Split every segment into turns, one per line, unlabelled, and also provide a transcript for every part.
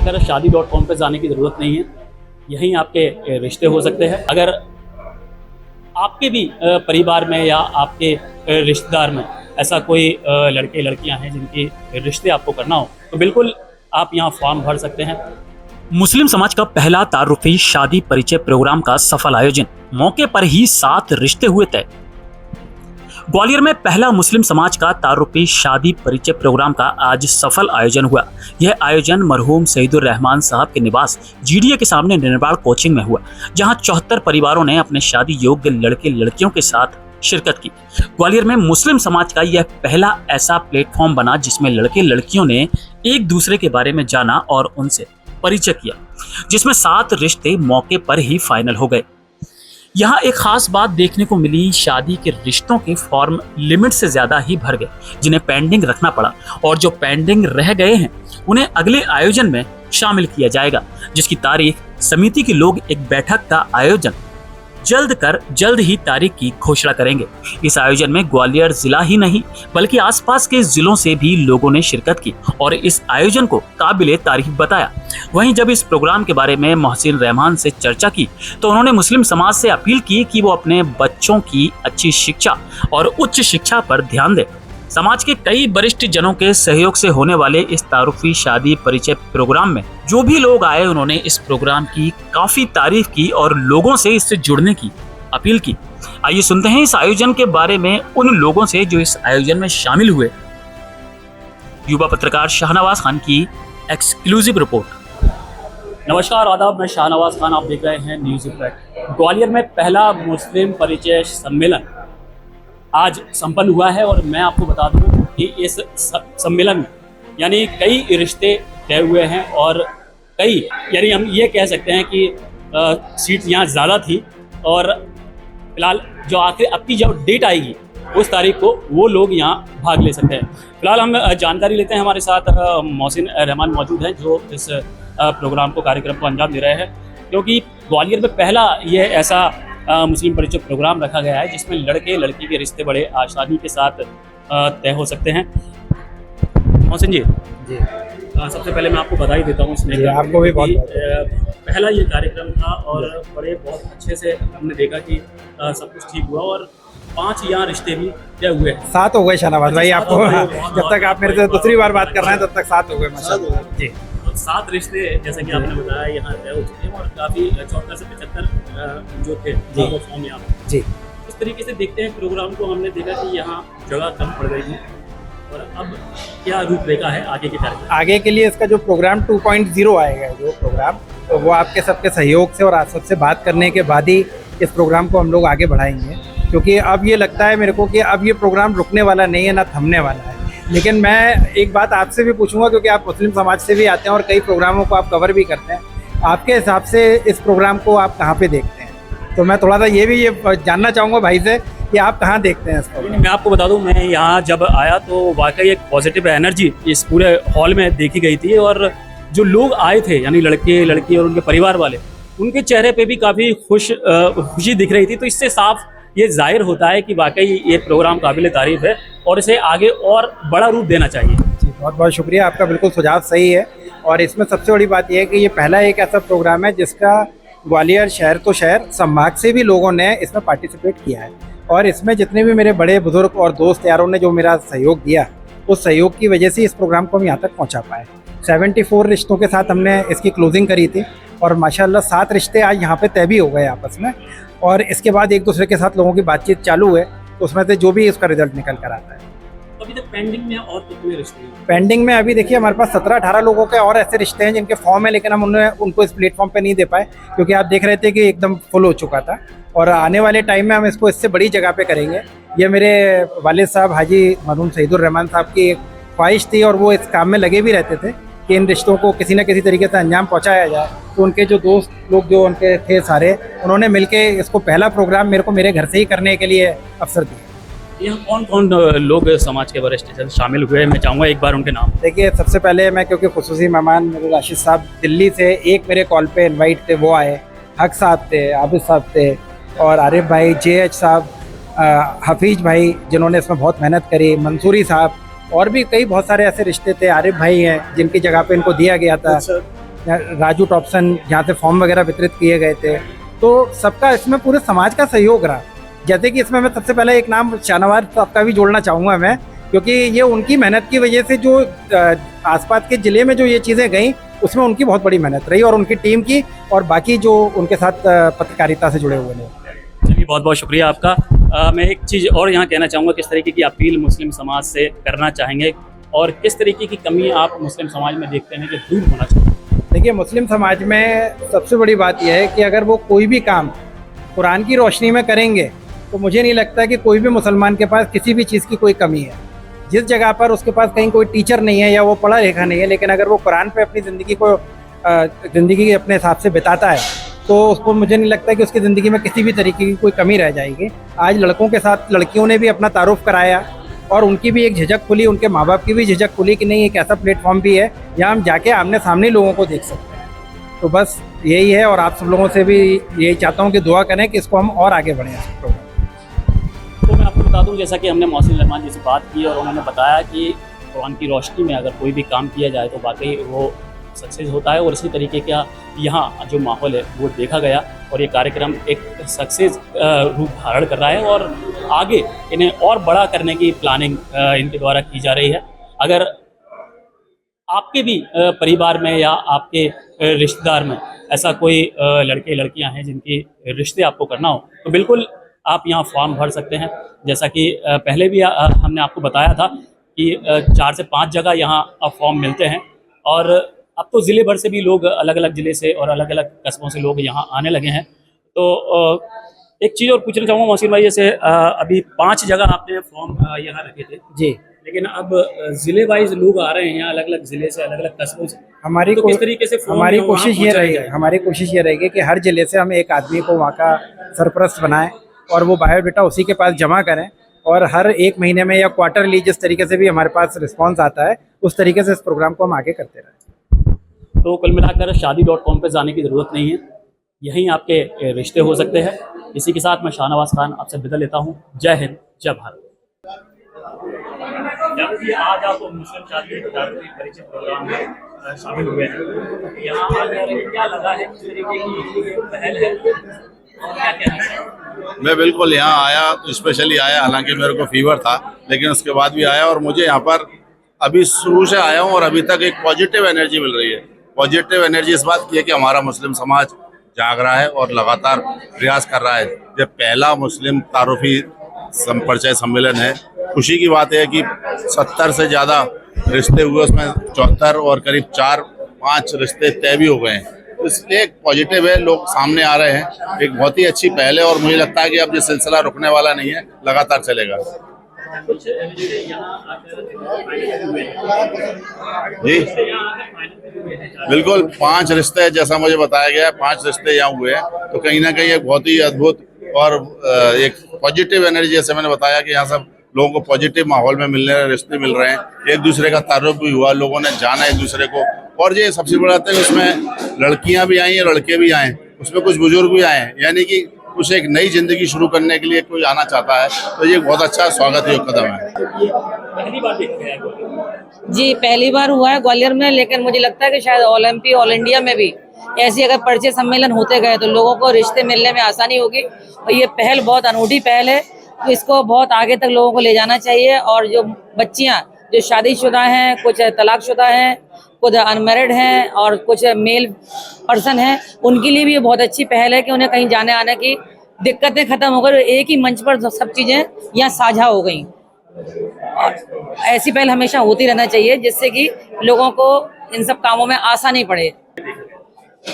जाकर शादी.com पे जाने की ज़रूरत नहीं है। यहीं आपके रिश्ते हो सकते हैं। अगर आपके भी परिवार में या आपके रिश्तेदार में ऐसा कोई लड़के लड़कियां हैं जिनके रिश्ते आपको करना हो, तो बिल्कुल आप यहाँ फॉर्म भर सकते हैं।
मुस्लिम समाज का पहला तारुफी शादी परिचय प्रोग्राम का सफल आयोजन, मौके पर ही 7 रिश्ते हुए तय। ग्वालियर में पहला मुस्लिम समाज का तारुफी शादी परिचय प्रोग्राम का आज सफल आयोजन हुआ। यह आयोजन मरहूम सईदुर रहमान साहब के निवास जीडीए के सामने निर्माण कोचिंग में हुआ, जहां 74 परिवारों ने अपने शादी योग्य लड़के लड़कियों के साथ शिरकत की। ग्वालियर में मुस्लिम समाज का यह पहला ऐसा प्लेटफॉर्म बना जिसमें लड़के लड़कियों ने एक दूसरे के बारे में जाना और उनसे परिचय किया, जिसमें 7 रिश्ते मौके पर ही फाइनल हो गए। यहाँ एक खास बात देखने को मिली, शादी के रिश्तों के फॉर्म लिमिट से ज्यादा ही भर गए, जिन्हें पेंडिंग रखना पड़ा, और जो पेंडिंग रह गए हैं उन्हें अगले आयोजन में शामिल किया जाएगा, जिसकी तारीख समिति के लोग एक बैठक का आयोजन जल्द ही तारीख की घोषणा करेंगे। इस आयोजन में ग्वालियर जिला ही नहीं बल्कि आसपास के जिलों से भी लोगों ने शिरकत की और इस आयोजन को काबिले तारीफ बताया। वहीं जब इस प्रोग्राम के बारे में मोहसिन रहमान से चर्चा की तो उन्होंने मुस्लिम समाज से अपील की कि वो अपने बच्चों की अच्छी शिक्षा और उच्च शिक्षा पर ध्यान दें। समाज के कई वरिष्ठ जनों के सहयोग से होने वाले इस तारुफी शादी परिचय प्रोग्राम में जो भी लोग आए, उन्होंने इस प्रोग्राम की काफी तारीफ की और लोगों से इससे जुड़ने की अपील की। आइए सुनते हैं इस आयोजन के बारे में उन लोगों से जो इस आयोजन में शामिल हुए। युवा पत्रकार शाहनवाज खान की एक्सक्लूसिव रिपोर्ट।
नमस्कार, आदाब, मैं शाहनवाज खान, आप देख रहे हैं न्यूज़ इम्पैक्ट। ग्वालियर में पहला मुस्लिम परिचय सम्मेलन आज संपन्न हुआ है और मैं आपको बता दूं कि इस सम्मेलन में यानी कई रिश्ते तय हुए हैं और कई, यानी हम ये कह सकते हैं कि सीट यहाँ ज़्यादा थी और फिलहाल जो आखिर अब की जो डेट आएगी उस तारीख को वो लोग यहाँ भाग ले सकते हैं। फिलहाल हम जानकारी लेते हैं, हमारे साथ मोहसिन रहमान मौजूद हैं जो इस प्रोग्राम को, कार्यक्रम को अंजाम दे रहे हैं, क्योंकि ग्वालियर में पहला ये ऐसा मुस्लिम परिचय प्रोग्राम रखा गया है जिसमें लड़के लड़की के रिश्ते बड़े आसानी के साथ तय हो सकते हैं। मोहसिन जी, सबसे पहले मैं आपको बधाई देता हूँ इसमें,
आपको भी बहुत
पहला ये कार्यक्रम था और बड़े बहुत अच्छे से हमने देखा कि सब कुछ ठीक हुआ और 5 यहाँ रिश्ते भी तय हुए।
7 हो गए शाहनवाज भाई, आपको जब तक आप मेरे से दूसरी बार बात कर रहे हैं तब तक 7 हो गए माशाल्लाह जी।
7 रिश्ते जैसे कि आपने बताया यहाँ तय हो चुके हैं और काफ़ी 74 से 75 जो थे वो फॉर्म यहाँ
जी।
इस तरीके से देखते हैं प्रोग्राम को, हमने देखा कि यहाँ जगह कम पड़ गई है और अब क्या रूपरेखा है आगे के कार्यक्रम?
आगे के लिए इसका जो प्रोग्राम 2.0 आएगा, जो प्रोग्राम, तो वो आपके सबके सहयोग से और आप सबसे बात करने के बाद ही इस प्रोग्राम को हम लोग आगे बढ़ाएंगे, क्योंकि अब ये लगता है मेरे को कि अब ये प्रोग्राम रुकने वाला नहीं है, ना थमने वाला है। लेकिन मैं एक बात आपसे भी पूछूंगा, क्योंकि आप मुस्लिम समाज से भी आते हैं और कई प्रोग्रामों को आप कवर भी करते हैं, आपके हिसाब से इस प्रोग्राम को आप कहाँ पे देखते हैं? तो मैं थोड़ा सा ये जानना चाहूँगा भाई से कि आप कहाँ देखते हैं इसको?
मैं आपको बता दूं, मैं यहाँ जब आया तो वाकई एक पॉजिटिव एनर्जी इस पूरे हॉल में देखी गई थी और जो लोग आए थे यानी लड़के लड़की और उनके परिवार वाले, उनके चेहरे पे भी काफ़ी खुशी दिख रही थी। तो इससे साफ ये जाहिर होता है कि वाकई ये प्रोग्राम काबिल तारीफ है और इसे आगे और बड़ा रूप देना चाहिए।
जी, बहुत बहुत शुक्रिया, आपका बिल्कुल सुझाव सही है। और इसमें सबसे बड़ी बात यह है कि ये पहला एक ऐसा प्रोग्राम है जिसका ग्वालियर शहर तो शहर, संभाग से भी लोगों ने इसमें पार्टिसिपेट किया है और इसमें जितने भी मेरे बड़े बुजुर्ग और दोस्त यारों ने जो मेरा सहयोग दिया, उस सहयोग की वजह से इस प्रोग्राम को हम यहाँ तक पहुँचा पाए। 74 रिश्तों के साथ हमने इसकी क्लोजिंग करी थी और माशाल्लाह 7 रिश्ते आज यहाँ पे तय भी हो गए आपस में, और इसके बाद एक दूसरे के साथ लोगों की बातचीत चालू है, तो उसमें से जो भी इसका रिजल्ट निकल कर आता है।
अभी तक पेंडिंग में और कितने रिश्ते हैं?
पेंडिंग में अभी देखिए हमारे पास 17-18 लोगों के और ऐसे रिश्ते हैं जिनके फॉर्म है, लेकिन हम उनको इस प्लेटफॉर्म पे नहीं दे पाए, क्योंकि आप देख रहे थे कि एकदम फुल हो चुका था। और आने वाले टाइम में हम इसको इससे बड़ी जगह पे करेंगे। ये मेरे वालिद साहब हाजी मरहूम सईदुर रहमान साहब की एक ख्वाहिश थी और वो इस काम में लगे भी रहते थे कि इन रिश्तों को किसी न किसी तरीके से अंजाम पहुँचाया जाए। तो उनके जो दोस्त लोग जो उनके थे सारे, उन्होंने मिलके इसको पहला प्रोग्राम मेरे को मेरे घर से ही करने के लिए अवसर दिया।
यहाँ कौन कौन लोग समाज के वरिष्ठ शामिल हुए, मैं चाहूँगा एक बार उनके नाम।
देखिए, सबसे पहले मैं, क्योंकि खुसूसी मेहमान मेरे राशिद साहब दिल्ली से एक मेरे कॉल पे इनवाइट थे, वो आए। हक साहब थे, आबिद साहब थे, और आरिफ भाई, JH साहब, हफीज भाई जिन्होंने इसमें बहुत मेहनत करी, मंसूरी साहब, और भी कई बहुत सारे ऐसे रिश्ते थे। आरिफ भाई हैं जिनकी जगह पे इनको दिया गया था। राजू टॉपसन, जहाँ से फॉर्म वगैरह वितरित किए गए थे। तो सबका इसमें पूरे समाज का सहयोग रहा। जैसे कि इसमें मैं सबसे पहले एक नाम शाहनवाज साहब का भी जोड़ना चाहूँगा मैं, क्योंकि ये उनकी मेहनत की वजह से जो आसपास के ज़िले में जो ये चीज़ें गई, उसमें उनकी बहुत बड़ी मेहनत रही, और उनकी टीम की और बाकी जो उनके साथ पत्रकारिता से जुड़े हुए लोग।
चलिए, बहुत बहुत शुक्रिया आपका। मैं एक चीज़ और यहाँ कहना चाहूँगा, किस तरीके की अपील मुस्लिम समाज से करना चाहेंगे और किस तरीके की कमी आप मुस्लिम समाज में देखते हैं कि दूर होना चाहिए?
देखिए, मुस्लिम समाज में सबसे बड़ी बात यह है कि अगर वो कोई भी काम कुरान की रोशनी में करेंगे तो मुझे नहीं लगता कि कोई भी मुसलमान के पास किसी भी चीज़ की कोई कमी है। जिस जगह पर उसके पास कहीं कोई टीचर नहीं है या वो पढ़ा लिखा नहीं है, लेकिन अगर वो कुरान पे अपनी ज़िंदगी अपने हिसाब से बिताता है तो उसको मुझे नहीं लगता कि उसकी ज़िंदगी में किसी भी तरीके की कोई कमी रह जाएगी। आज लड़कों के साथ लड़कियों ने भी अपना तारुफ कराया और उनकी भी एक झिझक खुली, उनके माँ बाप की भी झिझक खुली कि नहीं, एक ऐसा प्लेटफॉर्म भी है जहाँ हम जाके आमने सामने लोगों को देख सकते हैं। तो बस यही है, और आप सब लोगों से भी यही चाहता हूँ कि दुआ करें कि इसको हम और आगे बढ़ें।
तो मैं आपको बता दूं, जैसा कि हमने मोहसिन रहमान जी से बात की और उन्होंने बताया कि कुरान की रोशनी में अगर कोई भी काम किया जाए तो वाकई वो सक्सेस होता है, और इसी तरीके का यहाँ जो माहौल है वो देखा गया और ये कार्यक्रम एक सक्सेस रूप धारण कर रहा है और आगे इन्हें और बड़ा करने की प्लानिंग इनके द्वारा की जा रही है। अगर आपके भी परिवार में या आपके रिश्तेदार में ऐसा कोई लड़के लड़कियां हैं जिनके रिश्ते आपको करना हो तो बिल्कुल आप यहाँ फॉर्म भर सकते हैं। जैसा कि पहले भी हमने आपको बताया था कि 4 से 5 जगह यहाँ फॉर्म मिलते हैं, और अब तो ज़िले भर से भी लोग, अलग अलग ज़िले से और अलग अलग कस्बों से लोग यहाँ आने लगे हैं। तो एक चीज़ और पूछना चाहूँगा मोहसिन भाई, जैसे अभी 5 जगह आपने फॉर्म यहाँ रखे थे
जी,
लेकिन अब ज़िले वाइज लोग आ रहे हैं यहाँ, अलग अलग ज़िले से, अलग अलग कस्बों से।
हमारी
तो किस तरीके से
हमारी कोशिश ये रहेगी कि हर ज़िले से हम एक आदमी को वहाँ का सरपरस्त बनाएं और वो बायोडाटा उसी के पास जमा करें, और हर 1 महीने में या क्वार्टरली जिस तरीके से भी हमारे पास रिस्पांस आता है उस तरीके से इस प्रोग्राम को हम आगे करते रहें।
तो कुल मिलाकर शादी.com पे जाने की ज़रूरत नहीं है, यहीं आपके रिश्ते हो सकते हैं। इसी के साथ मैं शाहनवाज खान आपसे विदा लेता हूँ। जय हिंद, जय भारत। आज आप मुस्लिम शादी परिचय प्रोग्राम में शामिल हुए हैं, यहाँ आकर क्या लगा है, किस तरीके की पहल है, क्या कहना है?
मैं बिल्कुल यहाँ आया तो स्पेशली आया, हालांकि मेरे को फीवर था लेकिन उसके बाद भी आया, और मुझे यहाँ पर अभी शुरू से आया हूँ और अभी तक एक पॉजिटिव एनर्जी मिल रही है। पॉजिटिव एनर्जी इस बात की है कि हमारा मुस्लिम समाज जाग रहा है और लगातार प्रयास कर रहा है। ये पहला मुस्लिम तारुफी परिचय सम्मेलन है। खुशी की बात है कि 70 से ज़्यादा रिश्ते हुए, उसमें 74 और करीब 4-5 रिश्ते तय भी हो गए हैं। इसलिए एक पॉजिटिव है, लोग सामने आ रहे हैं, एक बहुत ही अच्छी पहल है, और मुझे लगता है कि अब ये सिलसिला रुकने वाला नहीं है, लगातार चलेगा। जी बिल्कुल, 5 रिश्ते जैसा मुझे बताया गया है, 5 रिश्ते यहाँ हुए हैं, तो कहीं ना कहीं एक बहुत ही अद्भुत और एक पॉजिटिव एनर्जी, जैसे मैंने बताया कि यहाँ सब लोगों को पॉजिटिव माहौल में मिलने रहे, रिश्ते मिल रहे हैं, एक दूसरे का तारुफ भी हुआ, लोगों ने जाना एक दूसरे को। और ये सबसे बड़ा बात है, उसमें लड़कियां भी आई हैं, लड़के भी आए, उसमें कुछ बुजुर्ग भी आए हैं, यानी कि कुछ एक नई जिंदगी शुरू करने के लिए कोई आना चाहता है, तो ये बहुत अच्छा स्वागत योग्य कदम है।
पहली बार देखा गया
जी, पहली बार हुआ है ग्वालियर में, लेकिन मुझे लगता है कि शायद ऑल इंडिया में भी ऐसे अगर परिचय सम्मेलन होते गए तो लोगों को रिश्ते मिलने में आसानी होगी। और ये पहल बहुत अनूठी पहल है, तो इसको बहुत आगे तक लोगों को ले जाना चाहिए। और जो बच्चियां जो शादीशुदा हैं, कुछ तलाकशुदा हैं, कुछ अनमैरिड हैं और कुछ मेल पर्सन हैं, उनके लिए भी ये बहुत अच्छी पहल है कि उन्हें कहीं जाने आने की दिक्कतें खत्म हो गई, एक ही मंच पर सब चीज़ें यहाँ साझा हो गई। और ऐसी पहल हमेशा होती रहना चाहिए जिससे कि लोगों को इन सब कामों में आसानी पड़े।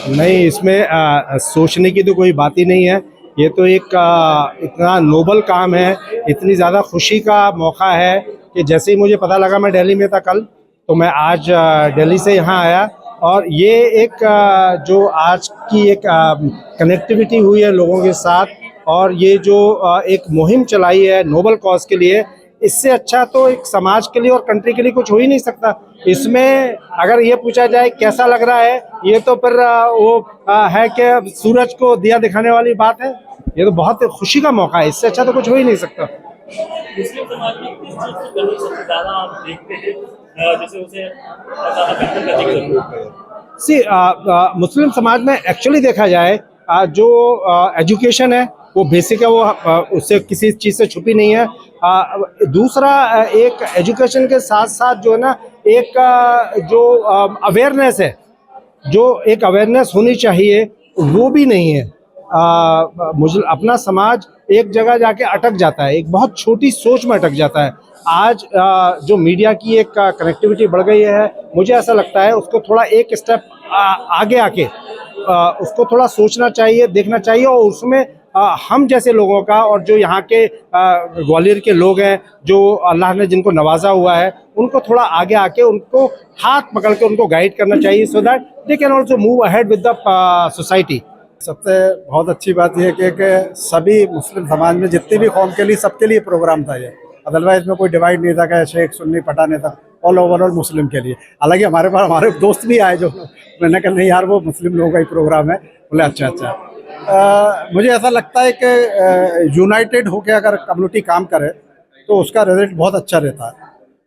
नहीं, इसमें सोचने की तो कोई बात ही नहीं है। ये तो एक इतना नोबल काम है, इतनी ज़्यादा खुशी का मौका है कि जैसे ही मुझे पता लगा, मैं दिल्ली में था कल, तो मैं आज दिल्ली से यहाँ आया, और ये एक जो आज की एक कनेक्टिविटी हुई है लोगों के साथ, और ये जो एक मुहिम चलाई है नोबल कॉज के लिए, इससे अच्छा तो एक समाज के लिए और कंट्री के लिए कुछ हो ही नहीं सकता। इसमें अगर ये पूछा जाए कैसा लग रहा है, ये तो फिर वो है कि सूरज को दिया दिखाने वाली बात है। ये तो बहुत खुशी का मौका है, इससे अच्छा तो कुछ हो ही नहीं सकता।
मुस्लिम समाज में किस चीज़ की कमी सबसे ज़्यादा आप देखते हैं, जैसे उसे ज़्यादा बेहतर करने की जरूरत है?
मुस्लिम समाज में एक्चुअली देखा जाए जो एजुकेशन है वो बेसिक है, वो उससे किसी चीज़ से छुपी नहीं है। दूसरा एक एजुकेशन के साथ साथ जो है ना एक जो अवेयरनेस है, जो एक अवेयरनेस होनी चाहिए वो भी नहीं है। मुझे अपना समाज एक जगह जाके अटक जाता है, एक बहुत छोटी सोच में अटक जाता है। आज जो मीडिया की एक कनेक्टिविटी बढ़ गई है, मुझे ऐसा लगता है उसको थोड़ा एक स्टेप आगे आके उसको थोड़ा सोचना चाहिए, देखना चाहिए, और उसमें हम जैसे लोगों का और जो यहाँ के ग्वालियर के लोग हैं, जो अल्लाह ने जिनको नवाजा हुआ है, उनको थोड़ा आगे आके उनको हाथ पकड़ के उनको गाइड करना चाहिए, so that they can also move ahead with the society.
सबसे बहुत अच्छी बात यह है कि सभी मुस्लिम समाज में जितनी भी कौम के लिए सबके लिए प्रोग्राम था ये, अदरवाइज में कोई डिवाइड नहीं था कि शेख सुन्नी पठान था, ऑल ओवरऑल मुस्लिम के लिए। हालांकि हमारे पास हमारे दोस्त भी आए जो मैंने कहा नहीं यार वो मुस्लिम लोगों का ही प्रोग्राम है, बोले अच्छा। मुझे ऐसा लगता है कि यूनाइटेड होकर अगर कम्युनिटी काम करे तो उसका रिजल्ट बहुत अच्छा रहता है,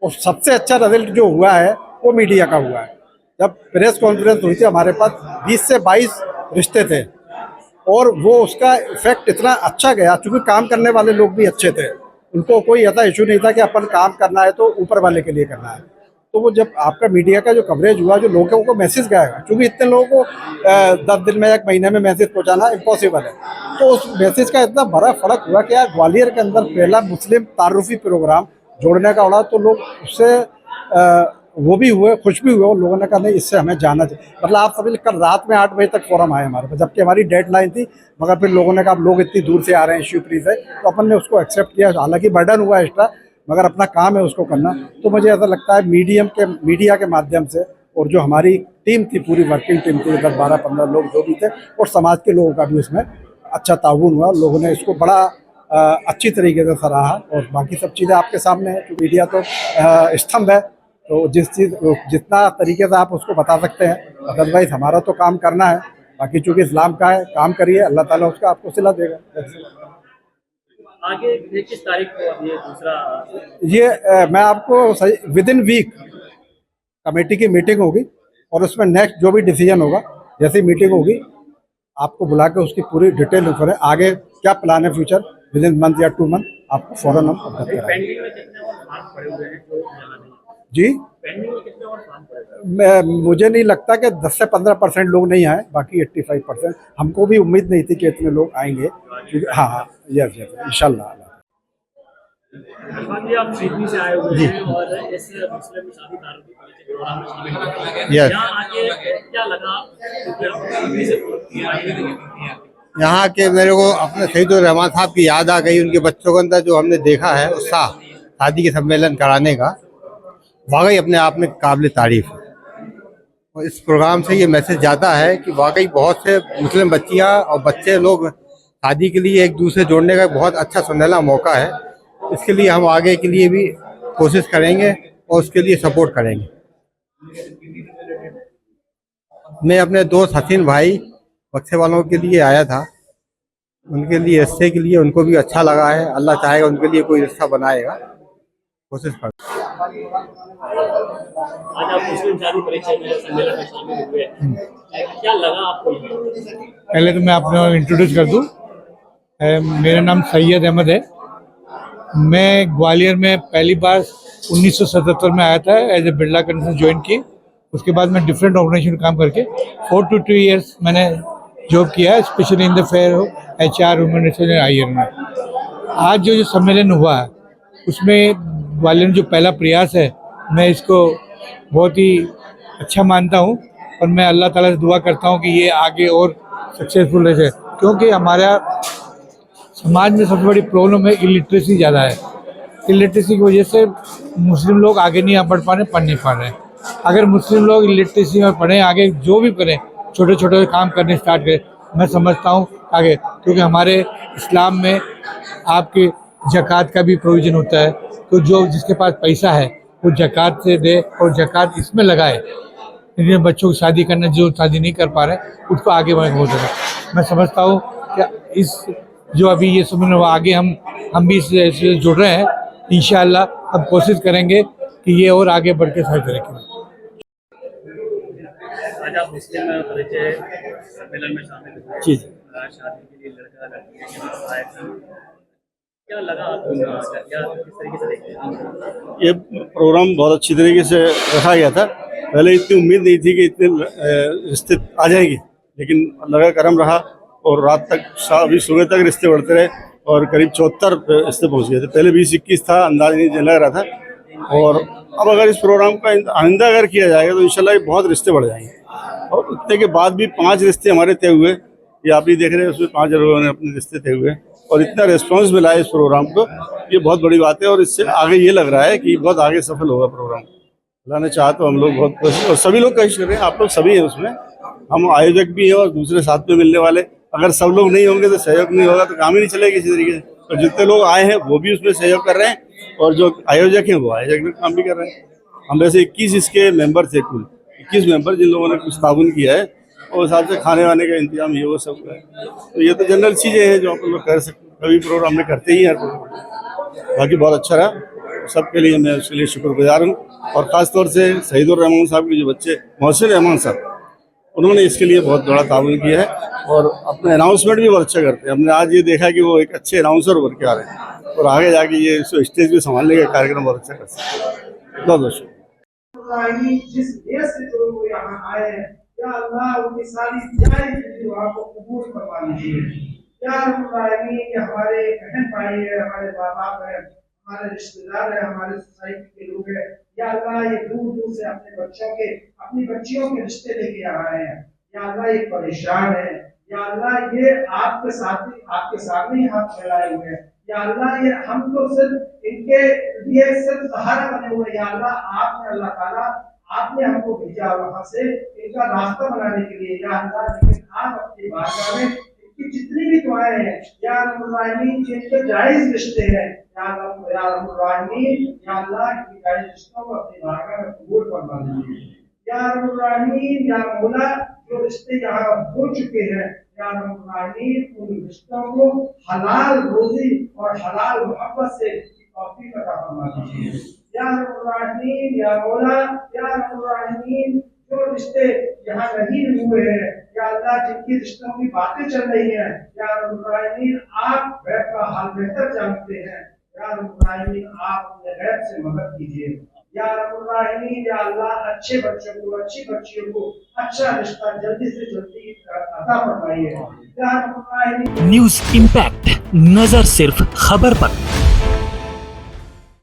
और सबसे अच्छा रिजल्ट जो हुआ है वो मीडिया का हुआ है। जब प्रेस कॉन्फ्रेंस हुई थी हमारे पास 20 से 22 रिश्ते थे, और वो उसका इफेक्ट इतना अच्छा गया, क्योंकि काम करने वाले लोग भी अच्छे थे, उनको कोई ऐसा इशू नहीं था कि अपन काम करना है तो ऊपर वाले के लिए करना है। तो वो जब आपका मीडिया का जो कवरेज हुआ, जो लोगों को मैसेज गया, क्योंकि इतने लोगों को 10 दिन में 1 महीने में मैसेज पहुंचाना इम्पॉसिबल है, तो उस मैसेज का इतना बड़ा फर्क हुआ कि यार ग्वालियर के अंदर पहला मुस्लिम तारुफी प्रोग्राम जोड़ने का उड़ा, तो लोग उससे वो भी हुए, खुश भी हुए, और लोगों ने कहा नहीं इससे हमें जाना चाहिए। मतलब आप समझ, कल रात में 8 बजे तक फोरम आए हमारे पास, जबकि हमारी डेडलाइन थी, मगर फिर लोगों ने कहा लोग इतनी दूर से आ रहे हैं शिवपुरी से, तो अपन ने उसको एक्सेप्ट किया। हालांकि बर्डन हुआ एक्स्ट्रा, मगर अपना काम है उसको करना। तो मुझे ऐसा लगता है मीडिया के माध्यम से, और जो हमारी टीम थी, पूरी वर्किंग टीम थी, 10-12-15 लोग जो भी थे, और समाज के लोगों का भी उसमें अच्छा ताउन हुआ। लोगों ने इसको बड़ा अच्छी तरीके से सराहा, और बाकी सब चीज़ें आपके सामने है कि मीडिया तो स्तंभ है, तो जितना तरीके से आप उसको बता सकते हैं, अदरवाइज हमारा तो काम करना है। बाकी चूंकि इस्लाम का है, काम करिए, अल्लाह ताला उसका आपको सिला देगा।
आगे किस तारीख को अब ये दूसरा
ये मैं आपको विद इन वीक कमेटी की मीटिंग होगी, और उसमें नेक्स्ट जो भी डिसीजन होगा, जैसी मीटिंग होगी आपको बुला के उसकी पूरी डिटेल करें, आगे क्या प्लान है फ्यूचर, विद इन मंथ या 2 मंथ आपको फौरन हम अवगत कराएंगे।
पेंडिंग में कितने और फॉर्म पड़े हुए हैं जो जमा नहीं?
जी,
पेंडिंग में कितने और फॉर्म पड़े हुए हैं?
मुझे नहीं लगता कि 10 से 15% लोग नहीं आए, बाकी 85%। हमको भी उम्मीद नहीं थी कि इतने लोग आएंगे, क्योंकि हाँ यस इंशाल्लाह।
अरफान जी, आप सिडनी से आए हुए हैं और इस मुस्लिम शादी तारुफी के प्रोग्राम में शामिल हुए।
Yes.
यहाँ आके क्या लगा?
यहाँ के मेरे को अपने शहीदुर रहमान साहब की याद आ गई, उनके बच्चों के अंदर जो हमने देखा है उत्साह शादी के सम्मेलन कराने का, वाकई अपने आप में काबिल तारीफ है। और इस प्रोग्राम से ये मैसेज जाता है कि वाकई बहुत से मुस्लिम बच्चियाँ और बच्चे लोग शादी के लिए एक दूसरे जोड़ने का बहुत अच्छा सुनहरा मौका है। इसके लिए हम आगे के लिए भी कोशिश करेंगे और उसके लिए सपोर्ट करेंगे। मैं अपने दोस्त हसीन भाई बक्से वालों के लिए आया था, उनके लिए रिश्ते के लिए उनको भी अच्छा लगा है। अल्लाह चाहेगा उनके लिए कोई रिश्ता बनाएगा, कोशिश कर।
आज आप मुस्लिम शादी परिचय में सम्मेलन में शामिल हुए, क्या लगा आपको?
पहले तो मैं अपने इंट्रोड्यूस कर दूं, मेरा नाम सैयद अहमद है। मैं ग्वालियर में पहली बार 1977 में आया था, as a Birla consultancy join की। उसके बाद मैं डिफरेंट ऑर्गेनाइजेशन काम करके 4 to 2 years मैंने जॉब किया है, specially in the fair HR human resource IR में। आज जो सम्मेलन हुआ है उसमें ग्वालियर में जो पहला प्रयास है, मैं इसको बहुत ही अच्छा मानता हूँ, और मैं अल्लाह ताला से दुआ करता हूँ कि ये आगे और सक्सेसफुल रहे, क्योंकि हमारा समाज में सबसे बड़ी प्रॉब्लम है इलिटरेसी ज़्यादा है। इलिटरेसी की वजह से मुस्लिम लोग आगे नहीं बढ़ पा रहे, पढ़ नहीं पा रहे। अगर मुस्लिम लोग इलिटरेसी में पढ़ें, आगे जो भी करें, छोटे छोटे काम करने स्टार्ट करें, मैं समझता हूँ आगे, क्योंकि हमारे इस्लाम में आपके ज़कात का भी प्रोविज़न होता है। तो जो जिसके पास पैसा है वो ज़कात से दे, और ज़कात इसमें लगाए। जिन बच्चों की शादी करना, जो शादी नहीं कर पा रहे, उसको आगे बढ़ाना होता है। मैं समझता हूँ कि इस जो अभी ये सम्मेलन आगे हम भी इससे जुड़ रहे हैं। इंशाअल्लाह हम कोशिश करेंगे कि ये और आगे बढ़ के सही तरीके।
आज आज आप मुस्लिम परिचय सम्मेलन में शामिल हुए।
जी।
शादी के लिए लड़का लड़की के साथ आए थे, क्या लगा आपको? क्या किस तरीके से देखते हैं?
ये प्रोग्राम बहुत अच्छी तरीके से रखा गया था। पहले इतनी उम्मीद नहीं थी कि इतने रिश्ते आ जाएंगे, लेकिन अल्लाह का करम रहा और रात तक अभी सुबह तक रिश्ते बढ़ते रहे और करीब 74 रिश्ते पहुंच गए थे। पहले 20-21 था, अंदाज नहीं लग रहा था। और अब अगर इस प्रोग्राम का आइंदा अगर किया जाएगा तो इंशाल्लाह ये बहुत रिश्ते बढ़ जाएंगे। और इतने के बाद भी 5 रिश्ते हमारे तय हुए, ये आप भी देख रहे हैं, उसमें 5 लोगों ने अपने रिश्ते तय हुए और इतना रिस्पॉन्स मिला है इस प्रोग्राम को, ये बहुत बड़ी बात है। और इससे आगे ये लग रहा है कि बहुत आगे सफल होगा प्रोग्राम। अल्लाह ने चाहा तो हम लोग बहुत कोशिश, और सभी लोग कोशिश कर रहे हैं, आप लोग सभी हैं उसमें, हम आयोजक भी हैं और दूसरे साथ में मिलने वाले। अगर सब लोग नहीं होंगे तो सहयोग नहीं होगा, तो काम ही नहीं चलेगा किसी तरीके से। तो जितने लोग आए हैं वो भी उसमें सहयोग कर रहे हैं और जो आयोजक हैं वो आयोजक में काम भी कर रहे हैं। हम वैसे 21 इसके मेंबर थे, कुल 21 मेंबर जिन लोगों ने कुछ ताउन किया है, और हिसाब से खाने वाने का इंतजाम ये वो सब है। तो ये तो जनरल चीज़ें हैं जो आप लोग कर सकते, कभी प्रोग्राम में करते ही हैं। बाकी बहुत अच्छा रहा, सबके लिए मैं उसके लिए शुक्रगुजार हूँ। और ख़ास तौर से शहीदुर रहमान साहब के जो बच्चे मोहसिन रहमान साहब, उन्होंने इसके लिए बहुत बड़ा ताउन किया है और अपने अनाउंसमेंट भी बहुत अच्छा करते हैं। हमने आज ये देखा कि वो एक अच्छे अनाउंसर उभर के आ रहे हैं और आगे जाके ये स्टेज पे संभालने का कार्यक्रम बहुत अच्छा कर सकते हैं। बहुत बहुत शुक्रिया।
जिस देश से जो लोग यहाँ आए हैं, या अल्लाह उनकी सारी जायज़ दुआ को कबूल करवा लीजिए। या कि हमारे बहन भाई है, हमारे माँ बाप है, हमारे रिश्तेदार है, हमारे सोसाइटी के लोग हैं, या अल्लाह ये दूर दूर से अपने बच्चों के, अपनी बच्चियों के रिश्ते लेके आ रहे हैं। या अल्लाह ये परेशान है, या अल्लाह ये आपके सामने ही हाथ फैलाए हुए हैं। या अल्लाह ये हम तो सिर्फ इनके लिए सिर्फ सहारा बने हुए। या अल्लाह आपने, अल्लाह ताला आपने हमको भेजा वहां से इनका रास्ता बनाने के लिए। या अल्लाह, लेकिन आप अपनी बारगाह में इनकी जितनी भी दुआएं हैं, या रब्बुल जिनके जायज रिश्ते हैं, या रब्बुल या अल्लाह इनकी जायज रिश्तों को अपनी बारगाह में कबूल फरमा लीजिए। या रब्बुल या मौला, जो रिश्ते यहाँ हो चुके हैं, या रब्बुल उन रिश्तों को हलाल रोजी और हलाल मोहब्बत से तौफीक अता फरमा दीजिए। या रब्बुल या मौला, या रब्बुल जो रिश्ते यहाँ नहीं हुए हैं, या अल्लाह जिनकी रिश्तों की बातें चल रही हैं, या रब्बुल आप गैब का हाल बेहतर जानते हैं। या रब्बुल आप अपने गैब से मदद कीजिए। या रब्बुल या अल्लाह अच्छे बच्चों को, अच्छी बच्चियों को अच्छा रिश्ता जल्दी से जल्दी अता फरमाइए। या रब्बुल
न्यूज इम्पैक्ट, नजर सिर्फ खबर पर।